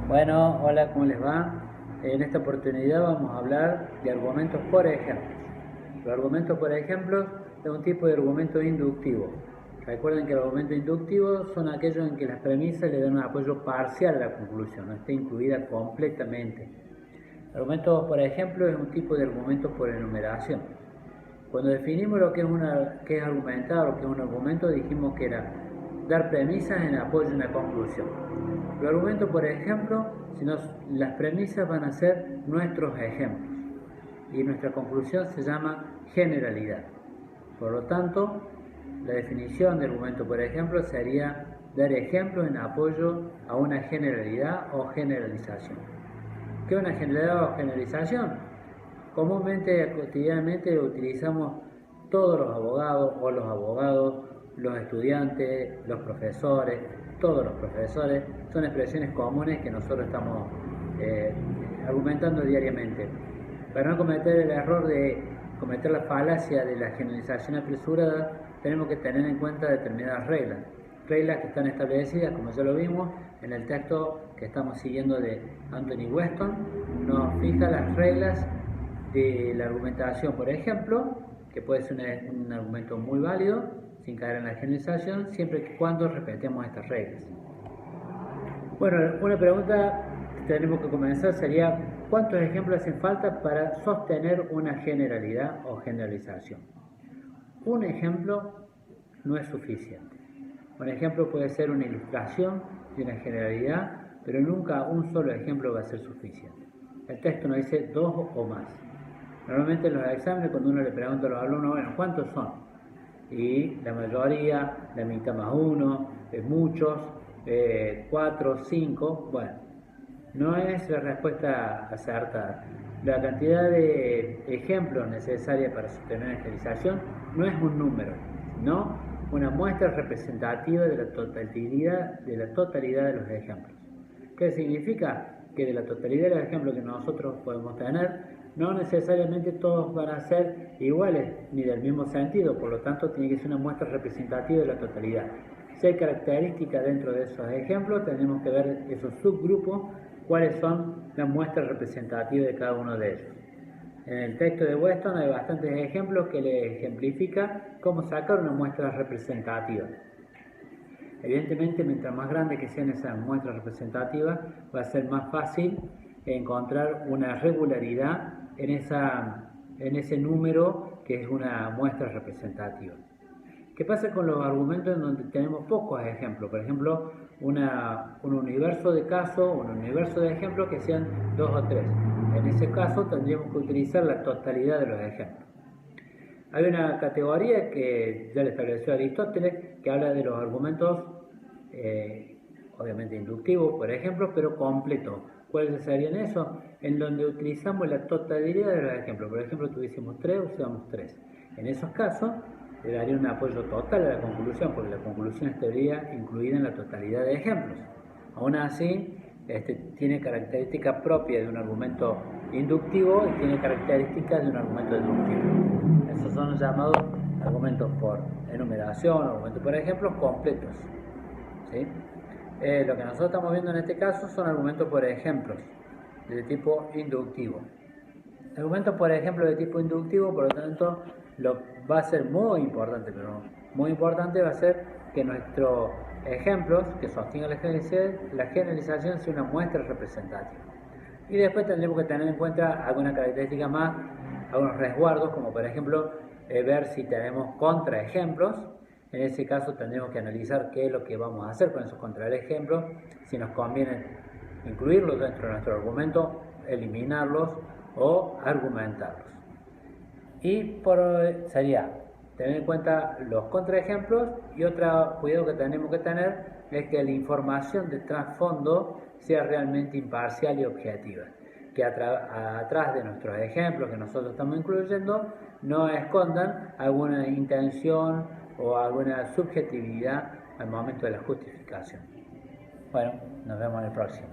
Bueno, hola, ¿cómo les va? En esta oportunidad vamos a hablar de argumentos por ejemplos. Los argumentos por ejemplos es un tipo de argumento inductivo. Recuerden que los argumentos inductivos son aquellos en que las premisas le dan un apoyo parcial a la conclusión, no está incluida completamente. Argumentos por ejemplo es un tipo de argumento por enumeración. Cuando definimos lo que es argumentar o que es un argumento, dijimos que era dar premisas en apoyo a una conclusión. Los argumentos, por ejemplo, las premisas van a ser nuestros ejemplos y nuestra conclusión se llama generalidad. Por lo tanto, la definición de argumento, por ejemplo, sería dar ejemplos en apoyo a una generalidad o generalización. ¿Qué es una generalidad o generalización? Comúnmente, cotidianamente utilizamos todos los abogados, los estudiantes, los profesores, todos los profesores, son expresiones comunes que nosotros estamos argumentando diariamente. Para no cometer el error de cometer la falacia de la generalización apresurada, tenemos que tener en cuenta determinadas reglas que están establecidas, como ya lo vimos, en el texto que estamos siguiendo de Anthony Weston. Nos fija las reglas de la argumentación, por ejemplo, que puede ser un argumento muy válido, sin caer en la generalización, siempre y cuando respetemos estas reglas. Bueno, una pregunta que tenemos que comenzar sería, ¿cuántos ejemplos hacen falta para sostener una generalidad o generalización? Un ejemplo no es suficiente. Un ejemplo puede ser una ilustración de una generalidad, pero nunca un solo ejemplo va a ser suficiente. El texto nos dice 2 o más. Normalmente en los exámenes, cuando uno le pregunta a los alumnos, bueno, ¿cuántos son? Y la mayoría, la mitad más uno, muchos, 4, 5, bueno, no es la respuesta acertada. La cantidad de ejemplos necesaria para sostener una generalización no es un número, sino una muestra representativa de la totalidad de los ejemplos. ¿Qué significa? Que de la totalidad de los ejemplos que nosotros podemos tener, no necesariamente todos van a ser iguales ni del mismo sentido, por lo tanto tiene que ser una muestra representativa de la totalidad. Si hay características dentro de esos ejemplos, tenemos que ver esos subgrupos, cuáles son las muestras representativas de cada uno de ellos. En el texto de Weston hay bastantes ejemplos que le ejemplifica cómo sacar una muestra representativa. Evidentemente, mientras más grande que sean esas muestras representativas, va a ser más fácil encontrar una regularidad en ese número que es una muestra representativa. ¿Qué pasa con los argumentos en donde tenemos pocos ejemplos? Por ejemplo, un universo de casos, un universo de ejemplos que sean 2 o 3. En ese caso tendríamos que utilizar la totalidad de los ejemplos. Hay una categoría que ya le estableció Aristóteles que habla de los argumentos, obviamente inductivos, por ejemplo, pero completos. ¿Cuáles serían esos? En donde utilizamos la totalidad de los ejemplos. Por ejemplo, tuviésemos 3, usamos 3. En esos casos, le daría un apoyo total a la conclusión, porque la conclusión estaría incluida en la totalidad de ejemplos. Aún así, tiene características propias de un argumento inductivo y tiene características de un argumento deductivo. Esos son los llamados argumentos por enumeración o argumentos por ejemplos completos. ¿Sí? Lo que nosotros estamos viendo en este caso son argumentos por ejemplos de tipo inductivo. Argumentos por ejemplo de tipo inductivo, por lo tanto, va a ser muy importante, pero muy importante va a ser que nuestros ejemplos que sostengan la generalización sea una muestra representativa. Y después tendremos que tener en cuenta alguna característica más, algunos resguardos, como por ejemplo ver si tenemos contraejemplos. En ese caso tendremos que analizar qué es lo que vamos a hacer con esos contraejemplos, si nos conviene incluirlos dentro de nuestro argumento, eliminarlos o argumentarlos. Y sería tener en cuenta los contraejemplos, y otro cuidado que tenemos que tener es que la información de trasfondo sea realmente imparcial y objetiva, que atrás de nuestros ejemplos que nosotros estamos incluyendo no escondan alguna intención o alguna subjetividad al momento de la justificación. Bueno, nos vemos en el próximo.